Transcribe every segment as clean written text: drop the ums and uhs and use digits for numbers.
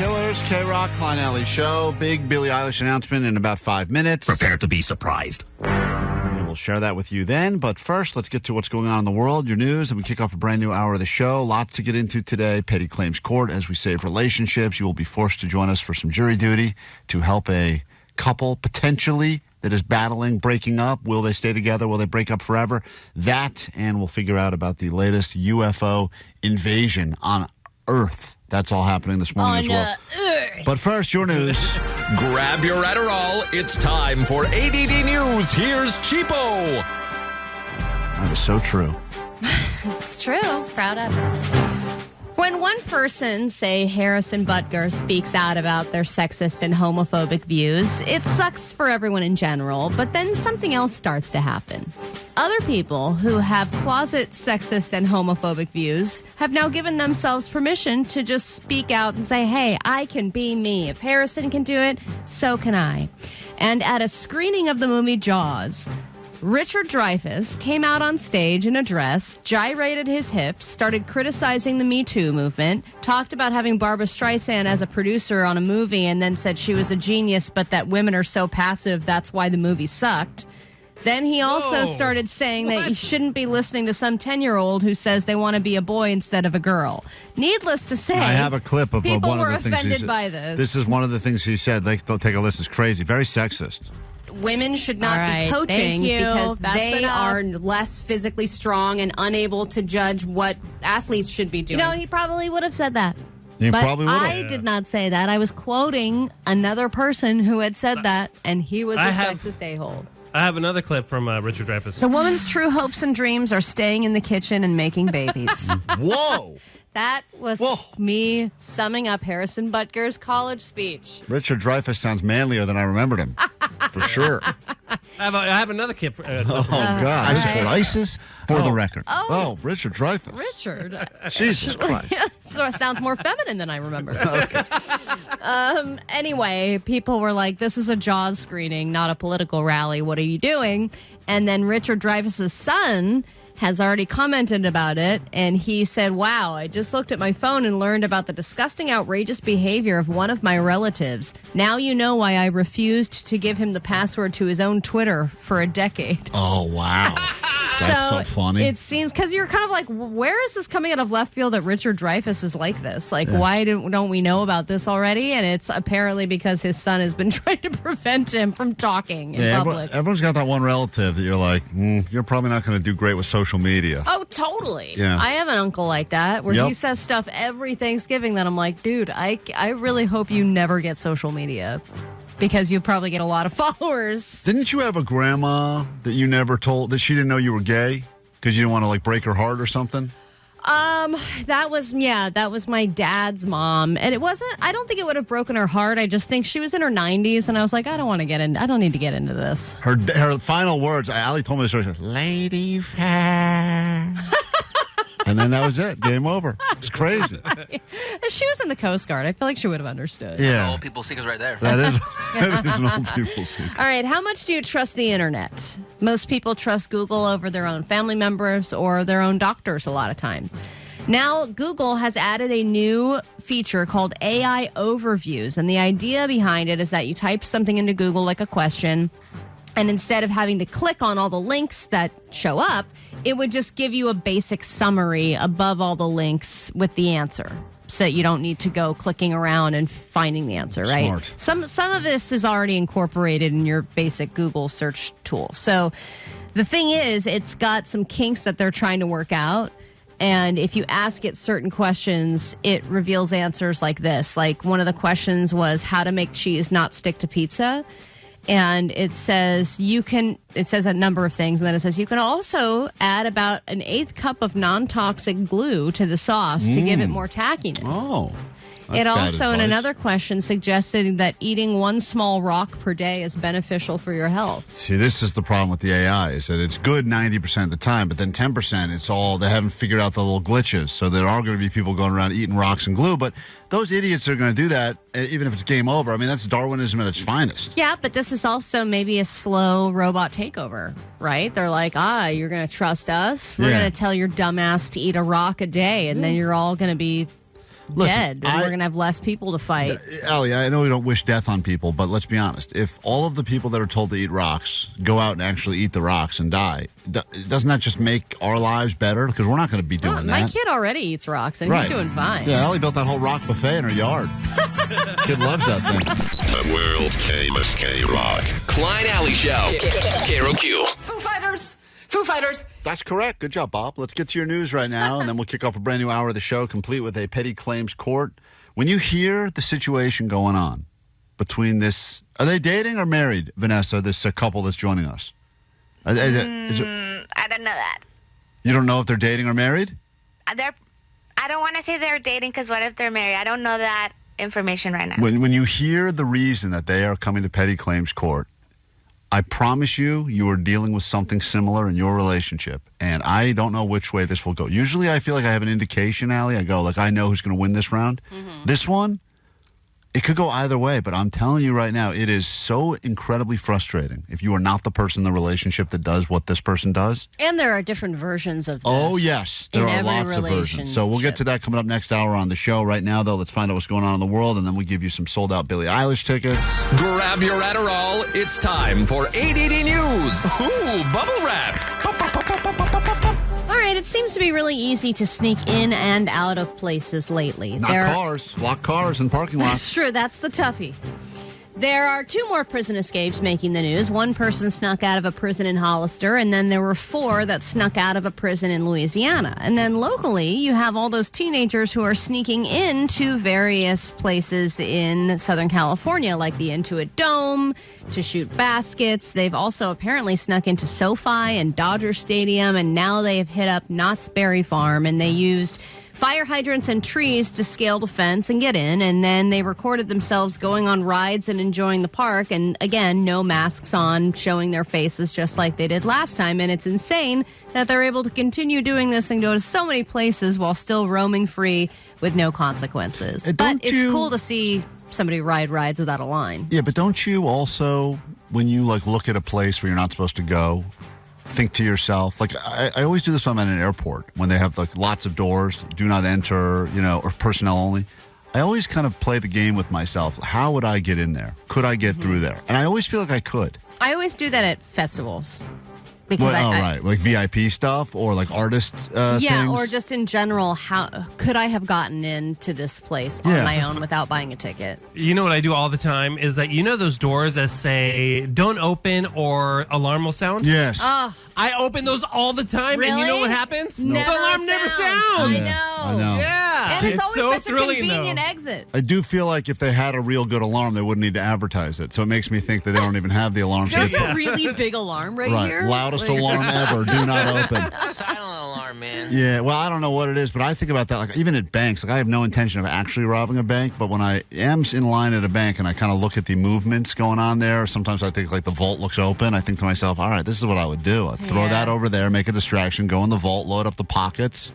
Killers, KROQ, Klein Alley Show. Big Billie Eilish announcement in about 5 minutes. Prepare to be surprised. And we'll share that with you then. But first, let's get to what's going on in the world, your news, and we kick off a brand new hour of the show. Lots to get into today. Petty claims court as we save relationships. You will be forced to join us for some jury duty to help a couple, potentially, that is battling breaking up. Will they stay together? Will they break up forever? That, and we'll figure out about the latest UFO invasion on Earth. That's all happening this morning as well. But first, your news. Grab your Adderall. It's time for ADD News. Here's Cheapo. That is so true. It's true. Proud of it. When one person, say Harrison Butker, speaks out about their sexist and homophobic views, it sucks for everyone in general, but then something else starts to happen. Other people who have closet sexist and homophobic views have now given themselves permission to just speak out and say, hey, I can be me. If Harrison can do it, so can I. And at a screening of the movie Jaws, Richard Dreyfuss came out on stage in a dress, gyrated his hips, started criticizing the Me Too movement, talked about having Barbra Streisand as a producer on a movie, and then said she was a genius, but that women are so passive, that's why the movie sucked. Then he also started saying that you shouldn't be listening to some 10-year-old who says they want to be a boy instead of a girl. Needless to say, I have a clip of people one were of the things he offended said. by this. This is one of the things he said. They'll take a listen. It's crazy. Very sexist. Women should not be coaching because they are less physically strong and unable to judge what athletes should be doing. You know, he probably would have said that. You but probably would have. I did not say that. I was quoting another person who had said that, and he was a sexist a-hole. I have another clip from Richard Dreyfuss. The woman's true hopes and dreams are staying in the kitchen and making babies. Whoa! That was me summing up Harrison Butker's college speech. Richard Dreyfuss sounds manlier than I remembered him. For sure. I have another clip. Oh, God. I support ISIS for the record. Oh, Richard Dreyfuss. Richard. Jesus Christ. So it sounds more feminine than I remember. Anyway, people were like, this is a Jaws screening, not a political rally. What are you doing? And then Richard Dreyfuss's son has already commented about it, and he said, wow, I just looked at my phone and learned about the disgusting, outrageous behavior of one of my relatives. Now you know why I refused to give him the password to his own Twitter for a decade. Oh, wow. That's so funny. It seems, because you're kind of like, where is this coming out of left field that Richard Dreyfuss is like this? Like, why don't we know about this already? And it's apparently because his son has been trying to prevent him from talking in public. Everyone's got that one relative that you're like, you're probably not going to do great with social media. Oh, totally. Yeah. I have an uncle like that where he says stuff every Thanksgiving that I'm like, dude, I really hope you never get social media. Because you probably get a lot of followers. Didn't you have a grandma that you never told, that she didn't know you were gay? Because you didn't want to, like, break her heart or something? That was my dad's mom. And I don't think it would have broken her heart. I just think she was in her 90s. And I was like, I don't need to get into this. Her final words, Allie told me this story, she was, lady fair. And then that was it. Game over. It's crazy. She was in the Coast Guard. I feel like she would have understood. Yeah. That's all people's secrets right there. That is an old people's secret. All right. How much do you trust the internet? Most people trust Google over their own family members or their own doctors a lot of time. Now, Google has added a new feature called AI Overviews. And the idea behind it is that you type something into Google, like a question, and instead of having to click on all the links that show up, it would just give you a basic summary above all the links with the answer, so that you don't need to go clicking around and finding the answer, right? Smart. Some of this is already incorporated in your basic Google search tool. So the thing is, it's got some kinks that they're trying to work out. And if you ask it certain questions, it reveals answers like this. Like one of the questions was how to make cheese not stick to pizza. And it says a number of things, and then it says you can also add about an 1/8 cup of non-toxic glue to the sauce to give it more tackiness. Oh. It also, in another question, suggested that eating one small rock per day is beneficial for your health. See, this is the problem with the AI, is that it's good 90% of the time, but then 10%, they haven't figured out the little glitches. So there are going to be people going around eating rocks and glue, but those idiots are going to do that, even if it's game over. I mean, that's Darwinism at its finest. Yeah, but this is also maybe a slow robot takeover, right? They're like, you're going to trust us? We're going to tell your dumbass to eat a rock a day, and then you're all going to be dead, and we're going to have less people to fight. Ellie, I know we don't wish death on people, but let's be honest. If all of the people that are told to eat rocks go out and actually eat the rocks and die, doesn't that just make our lives better? Because we're not going to be doing that. My kid already eats rocks, and he's doing fine. Yeah, Ellie built that whole rock buffet in her yard. Kid loves that thing. The world famous KROQ. Klein Alley Show. KROQ. Foo Fighters. That's correct. Good job, Bob. Let's get to your news right now, and then we'll kick off a brand new hour of the show, complete with a petty claims court. When you hear the situation going on between this, are they dating or married, Vanessa, this couple that's joining us? I don't know that. You don't know if they're dating or married? I don't want to say they're dating because what if they're married? I don't know that information right now. When you hear the reason that they are coming to petty claims court, I promise you are dealing with something similar in your relationship, and I don't know which way this will go. Usually I feel like I have an indication, Allie. I go, I know who's going to win this round. Mm-hmm. This one, it could go either way, but I'm telling you right now, it is so incredibly frustrating if you are not the person in the relationship that does what this person does. And there are different versions of this. Oh, yes. There are lots of versions. So we'll get to that coming up next hour on the show. Right now, though, let's find out what's going on in the world, and then we'll give you some sold-out Billie Eilish tickets. Grab your Adderall. It's time for ADD News. Ooh, bubble wrap. All right, it seems to be really easy to sneak in and out of places lately. Cars. Lock cars in parking lots. That's true. That's the toughie. There are 2 more prison escapes making the news. 1 person snuck out of a prison in Hollister, and then there were 4 that snuck out of a prison in Louisiana. And then locally, you have all those teenagers who are sneaking into various places in Southern California, like the Intuit Dome, to shoot baskets. They've also apparently snuck into SoFi and Dodger Stadium, and now they have hit up Knott's Berry Farm, and they used fire hydrants and trees to scale the fence and get in, and then they recorded themselves going on rides and enjoying the park, and again, no masks on, showing their faces just like they did last time, and it's insane that they're able to continue doing this and go to so many places while still roaming free with no consequences. But it's cool to see somebody ride rides without a line. Yeah, but don't you also, when you look at a place where you're not supposed to go, think to yourself, I always do this when I'm at an airport, when they have lots of doors, do not enter, or personnel only. I always kind of play the game with myself. How would I get in there? Could I get through there? And I always feel like I could. I always do that at festivals. Because right. Like VIP stuff or artist things? Yeah, or just in general, how could I have gotten into this place on my own without buying a ticket? You know what I do all the time is that, those doors that say don't open or alarm will sound? Yes. I open those all the time, really? And you know what happens? The alarm never sounds. I know. Yeah. And it's always so such a thrilling, convenient exit. I do feel like if they had a real good alarm, they wouldn't need to advertise it. So it makes me think that they don't even have the alarm. There's a really big alarm right here. Loudest alarm ever. Do not open. Silent alarm, man. Yeah, well, I don't know what it is, but I think about that. Even at banks, I have no intention of actually robbing a bank, but when I am in line at a bank and I kind of look at the movements going on there, sometimes I think the vault looks open. I think to myself, all right, this is what I would do. I'd throw that over there, make a distraction, go in the vault, load up the pockets.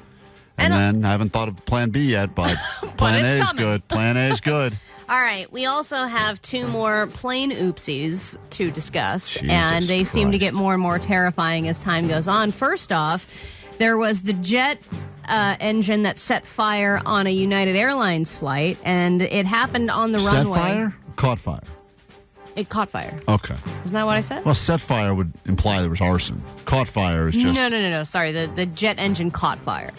And then I haven't thought of plan B yet, but plan A is good. Plan A is good. All right, we also have 2 more plane oopsies to discuss, Jesus and they Christ. seem to get more and more terrifying as time goes on. First off, there was the jet engine that set fire on a United Airlines flight, and it happened on the runway. Set fire? Caught fire. It caught fire. Okay. Isn't that what I said? Well, set fire would imply there was arson. Caught fire is just... No. Sorry, the jet engine caught fire.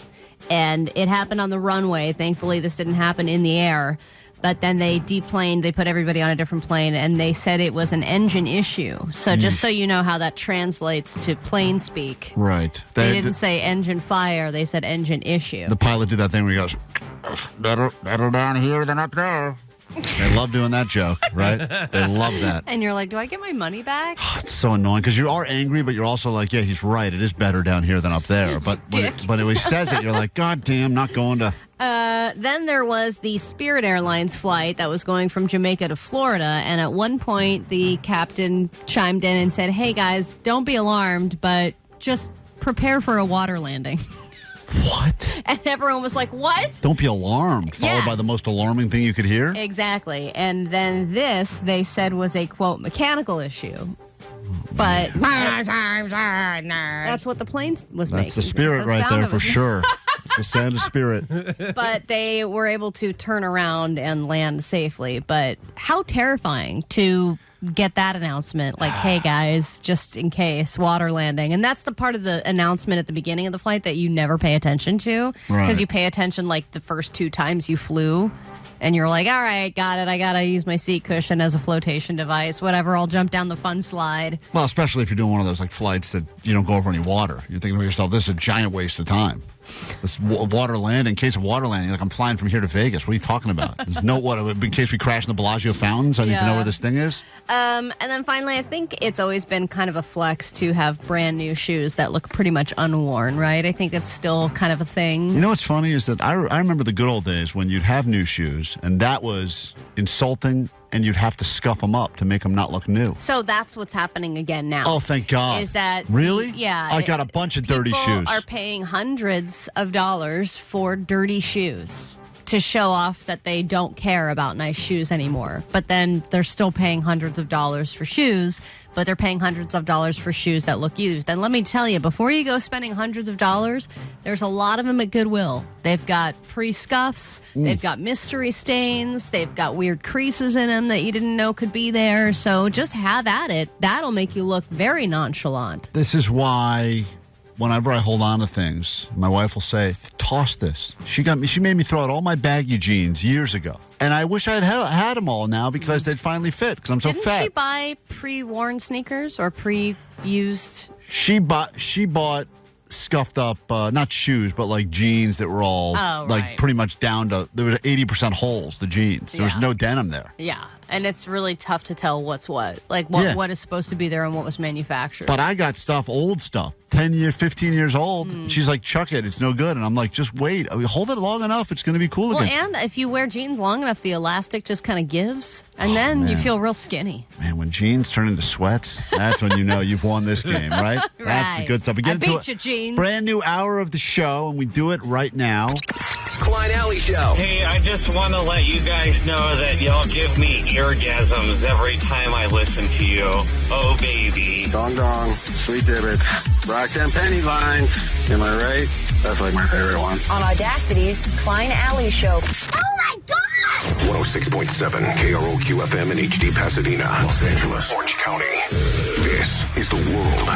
And it happened on the runway. Thankfully, this didn't happen in the air. But then they deplaned, they put everybody on a different plane, and they said it was an engine issue. So just so you know how that translates to plane speak. Right. They didn't say engine fire, they said engine issue. The pilot did that thing where he goes, better down here than up there. They love doing that joke, right? They love that. And you're like, do I get my money back? It's so annoying because you are angry, but you're also like, yeah, he's right. It is better down here than up there. But when he says it, you're like, God damn, not going to... Then there was the Spirit Airlines flight that was going from Jamaica to Florida, and at one point the captain chimed in and said, hey guys, don't be alarmed, but just prepare for a water landing. What? And everyone was like, what? Don't be alarmed, followed by the most alarming thing you could hear? Exactly. And then this, they said, was a, quote, mechanical issue. But that's what the plane was making. That's the Spirit right there for sure. It's the Santa spirit. But they were able to turn around and land safely. But how terrifying to get that announcement, like, hey guys, just in case, water landing. And that's the part of the announcement at the beginning of the flight that you never pay attention to, because you pay attention like the first 2 times you flew, and you're like, all right, got it, I gotta use my seat cushion as a flotation device, whatever, I'll jump down the fun slide. Well, especially if you're doing one of those like flights that you don't go over any water. You're thinking to yourself, this is a giant waste of time. This water landing, in case of water landing, like I'm flying from here to Vegas. What are you talking about? There's no water. In case we crash in the Bellagio fountains, I need to know where this thing is. And then finally, I think it's always been kind of a flex to have brand new shoes that look pretty much unworn, right? I think it's still kind of a thing. You know what's funny is that I remember the good old days when you'd have new shoes, and that was insulting, and you'd have to scuff them up to make them not look new. So that's what's happening again now. Oh, thank God. Is that... Really? Yeah. I got a bunch of dirty shoes. People are paying hundreds of dollars for dirty shoes to show off that they don't care about nice shoes anymore. But then they're still paying hundreds of dollars for shoes, but they're paying hundreds of dollars for shoes that look used. And let me tell you, before you go spending hundreds of dollars, there's a lot of them at Goodwill. They've got pre-scuffs, they've got mystery stains, they've got weird creases in them that you didn't know could be there. So just have at it. That'll make you look very nonchalant. This is why... whenever I hold on to things, my wife will say, toss this. She made me throw out all my baggy jeans years ago. And I wish I had them all now because they'd finally fit because I'm so fat. Didn't she buy pre-worn sneakers or pre-used? She bought scuffed up, not shoes, but like jeans that were all like pretty much down to, there were 80% holes, the jeans. There was no denim there. Yeah. And it's really tough to tell what's what. Like what is supposed to be there and what was manufactured. But I got old stuff, 10 years, 15 years old. She's like, chuck it, it's no good. And I'm like, just wait. Hold it long enough, it's going to be cool again. Well, and if you wear jeans long enough, the elastic just kind of gives. And then you feel real skinny. Man, when jeans turn into sweats, that's when you know you've won this game, right? That's the good stuff. We get beat you, jeans. Brand new hour of the show, and we do it right now. Klein Alley Show. Hey, I just want to let you guys know that y'all give me eargasms every time I listen to you. Oh, baby. Dong dong, sweet divots, rock and penny lines. Am I right? That's like my favorite one. On Audacity's Klein Alley Show. Oh my God! 106.7 KROQ FM in HD Pasadena, Los Angeles, Orange County. This is the world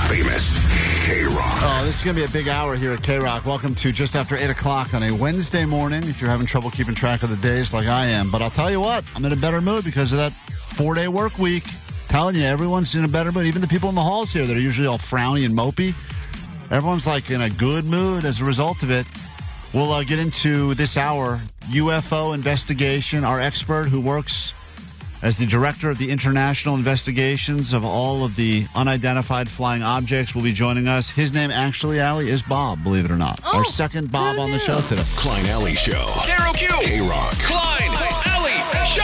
famous KROQ. Oh, this is going to be a big hour here at KROQ. Welcome to just after 8 o'clock on a Wednesday morning, if you're having trouble keeping track of the days like I am. But I'll tell you what, I'm in a better mood because of that 4-day work week. Telling you, everyone's in a better mood. Even the people in the halls here that are usually all frowny and mopey. Everyone's like in a good mood as a result of it. We'll get into this hour, UFO investigation. Our expert who works as the director of the international investigations of all of the unidentified flying objects will be joining us. His name actually, Allie, is Bob, believe it or not. Our second Bob on the show today. Klein Alley Show. KROQ. KROQ. Klein Alley Show.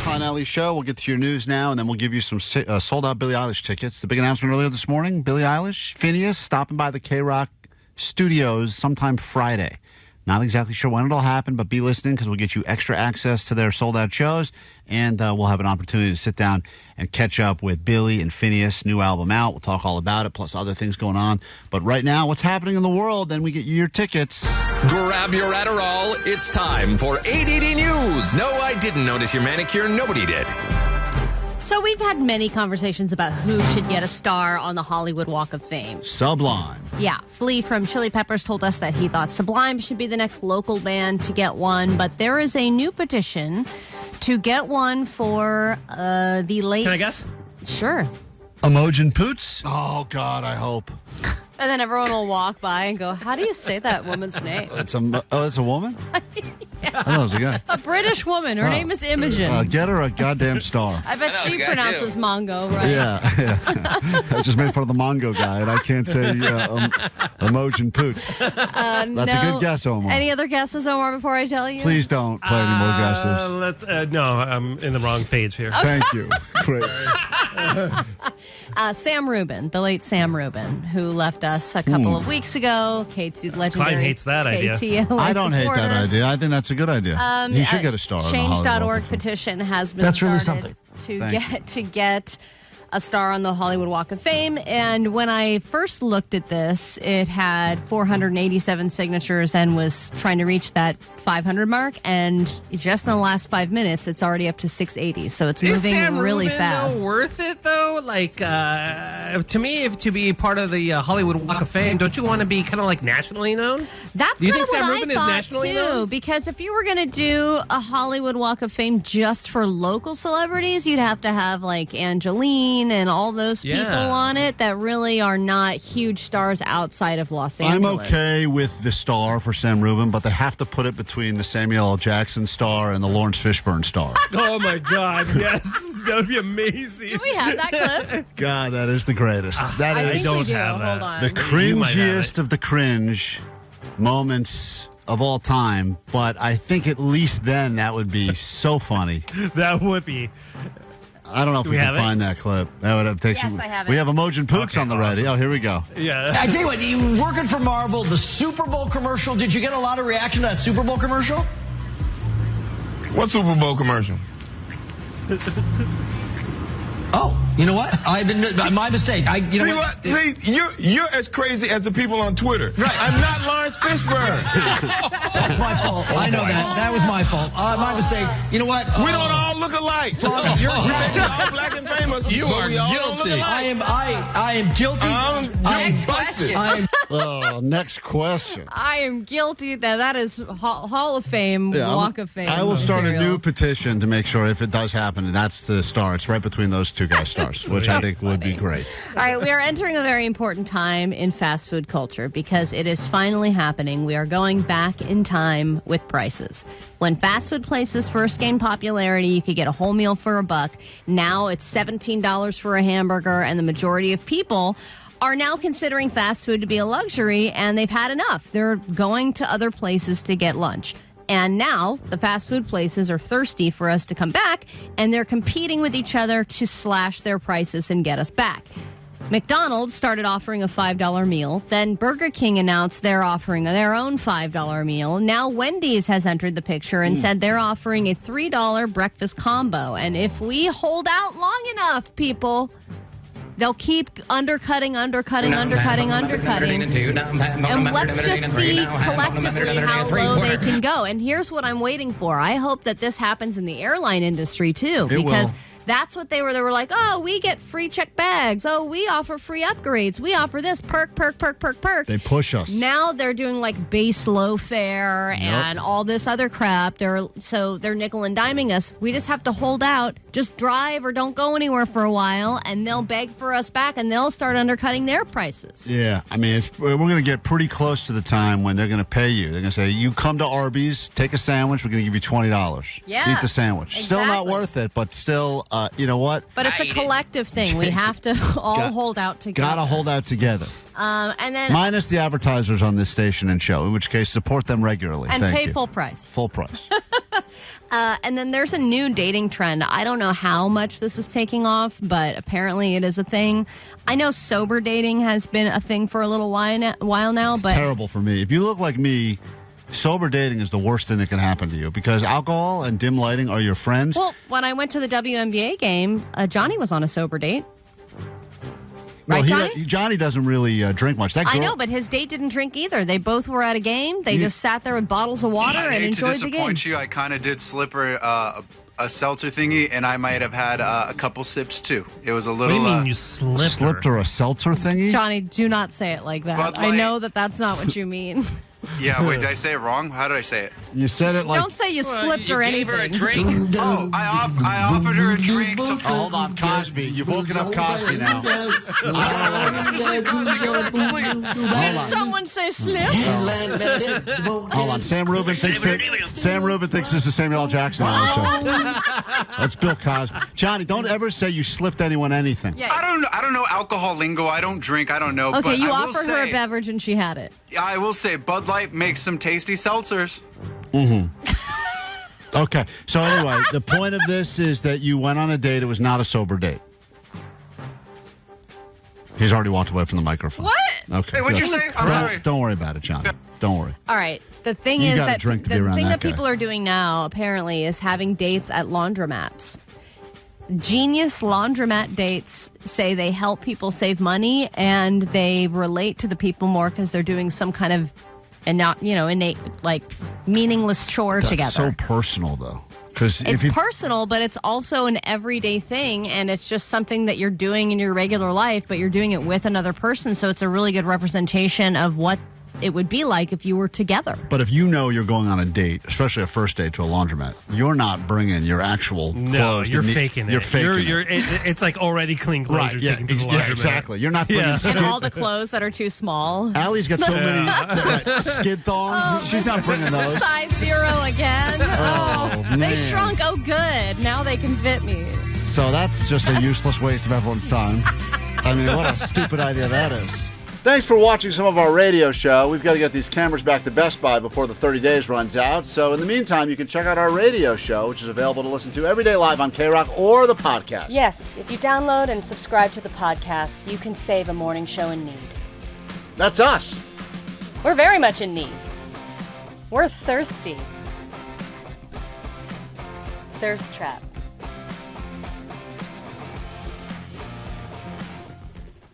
Klein Alley Show. We'll get to your news now, and then we'll give you some sold-out Billie Eilish tickets. The big announcement earlier this morning, Billie Eilish, Phineas, stopping by the KROQ studios sometime Friday. Not exactly sure when it'll happen, but be listening because we'll get you extra access to their sold-out shows, and we'll have an opportunity to sit down and catch up with Billy and Phineas, new album out. We'll talk all about it, plus other things going on. But right now, what's happening in the world, then we get you your tickets. Grab your Adderall. It's time for ADD News. No, I didn't notice your manicure. Nobody did. So we've had many conversations about who should get a star on the Hollywood Walk of Fame. Sublime. Yeah. Flea from Chili Peppers told us that he thought Sublime should be the next local band to get one, but there is a new petition to get one for the late... Can I guess? Sure. Imogen Poots? Oh, God, I hope. And then everyone will walk by and go, how do you say that woman's name? It's a woman? Yeah. I thought it was a guy. A British woman. Her name is Imogen. Get her a goddamn star. I bet she pronounces Mongo, right? Yeah. I just made fun of the Mongo guy, and I can't say Imogen Poots. That's a good guess, Omar. Any other guesses, Omar, before I tell you? Please don't play any more guesses. No, I'm in the wrong page here. Thank you. Great. Sam Rubin, the late Sam Rubin, who left us a couple of weeks ago. KT legendary. Klein hates that idea. I don't hate that idea. I think that's a good idea. You should get a star. Change.org petition has been That's really started something. to get a star on the Hollywood Walk of Fame. And when I first looked at this, it had 487 signatures and was trying to reach that 500 mark. And just in the last 5 minutes, it's already up to 680. So it's moving really fast. Is worth it, though? Like, to me, to be part of the Hollywood Walk of Fame, don't you want to be kind of like nationally known? That's Do you kind think of Sam what Rubin I is thought, nationally too. known? Because if you were going to do a Hollywood Walk of Fame just for local celebrities, you'd have to have, like, Angeline and all those people on it that really are not huge stars outside of Los Angeles. I'm okay with the star for Sam Rubin, but they have to put it between the Samuel L. Jackson star and the Lawrence Fishburne star. Oh, my God, yes. That would be amazing. Do we have that clip? God, that is the greatest. That I is think we do. Hold on. the cringiest of the cringe moments of all time, but I think at least then that would be so funny. That would be. I don't know if we can find that clip. That would have taken. Yes, I have it. We have Emojin Pooks on the ready. Oh, here we go. Yeah. I tell you what, you working for Marvel, the Super Bowl commercial, did you get a lot of reaction to that Super Bowl commercial? What Super Bowl commercial? Oh, you know what? I've been my mistake. You know what? See, you're as crazy as the people on Twitter. Right. I'm not Lawrence Fishburne. That's my fault. I know that. That was my fault. My mistake. You know what? We don't all look alike. You're all black and famous. You are guilty. I am guilty. Next question. Next question. I am guilty. That is Hall of Fame, Walk of Fame. I will start a material. new petition to make sure if it does happen, and that's the star. It's right between those two guys' stars, which I think would be great. All right, we are entering a very important time in fast food culture because it is finally happening. We are going back in time with prices. When fast food places first gained popularity, you could get a whole meal for $1. Now it's $17 for a hamburger, and the majority of people are now considering fast food to be a luxury, and they've had enough. They're going to other places to get lunch. And now the fast food places are thirsty for us to come back, and they're competing with each other to slash their prices and get us back. McDonald's started offering a $5 meal. Then Burger King announced they're offering their own $5 meal. Now Wendy's has entered the picture and said they're offering a $3 breakfast combo. And if we hold out long enough, people, they'll keep undercutting. And let's just see collectively how low they can go. And here's what I'm waiting for. I hope that this happens in the airline industry, too. Because that's what they were. They were like, oh, we get free check bags. Oh, we offer free upgrades. We offer this perk. They push us. Now they're doing like base low fare and all this other crap. They're nickel and diming us. We just have to hold out. Just drive or don't go anywhere for a while, and they'll beg for us back, and they'll start undercutting their prices. Yeah, I mean, we're going to get pretty close to the time when they're going to pay you. They're going to say, you come to Arby's, take a sandwich, we're going to give you $20. Yeah, eat the sandwich. Exactly. Still not worth it, but still, you know what? But it's a collective thing. We have to all hold out together. Got to hold out together. And then minus the advertisers on this station and show, in which case support them regularly. And Thank pay you. full price. Full price. And then there's a new dating trend. I don't know how much this is taking off, but apparently it is a thing. I know sober dating has been a thing for a little while now. It's but terrible for me. If you look like me, sober dating is the worst thing that can happen to you because alcohol and dim lighting are your friends. Well, when I went to the WNBA game, Johnny was on a sober date. Well, right, Johnny doesn't really drink much. That girl, I know, but his date didn't drink either. They both were at a game. They just sat there with bottles of water and enjoyed the game. I hate to disappoint you. I kind of did slip her a seltzer thingy, and I might have had a couple sips too. It was a little. What do you mean you slipped her a seltzer thingy? Johnny, do not say it like that. Bud I Light. know that that's not what you mean. Yeah, wait, did I say it wrong? How did I say it? You said it like... Don't say you slipped or anything. Gave her a drink. Oh, I offered her a drink to... Hold on, Cosby. You've woken up Cosby now. Did someone say slip? Hold on. Sam Rubin thinks this is Samuel L. Jackson on the show. That's Bill Cosby. Johnny, don't ever say you slipped anyone anything. Yeah. I don't know alcohol lingo. I don't drink. I don't know. Okay, but you I will offered her a beverage and she had it. I will say Bud Light makes some tasty seltzers. Mm-hmm. Okay. So anyway, the point of this is that you went on a date. It was not a sober date. He's already walked away from the microphone. What? Okay. Hey, what'd you say? I'm sorry. Don't worry about it, John. Don't worry. All right. The thing You is gotta that drink to the be around thing that that people are doing now apparently is having dates at laundromats. Genius laundromat dates say they help people save money, and they relate to the people more because they're doing some kind of innate, like, meaningless chore together. That's so personal, though. It's personal, but it's also an everyday thing, and it's just something that you're doing in your regular life, but you're doing it with another person, so it's a really good representation of what it would be like if you were together. But if you know you're going on a date, especially a first date to a laundromat, you're not bringing your actual clothes. No, you're faking it. You're faking it. It's like already clean clothes Right, you're taking to the laundromat. Yeah, exactly. You're not bringing And all the clothes that are too small. Allie's got so many skid thongs. She's not bringing those. Size 0 again. Man. They shrunk. Oh, good. Now they can fit me. So that's just a useless waste of everyone's time. I mean, what a stupid idea that is. Thanks for watching some of our radio show. We've got to get these cameras back to Best Buy before the 30 days runs out. So in the meantime, you can check out our radio show, which is available to listen to every day live on KROQ or the podcast. Yes, if you download and subscribe to the podcast, you can save a morning show in need. That's us. We're very much in need. We're thirsty. Thirst trap.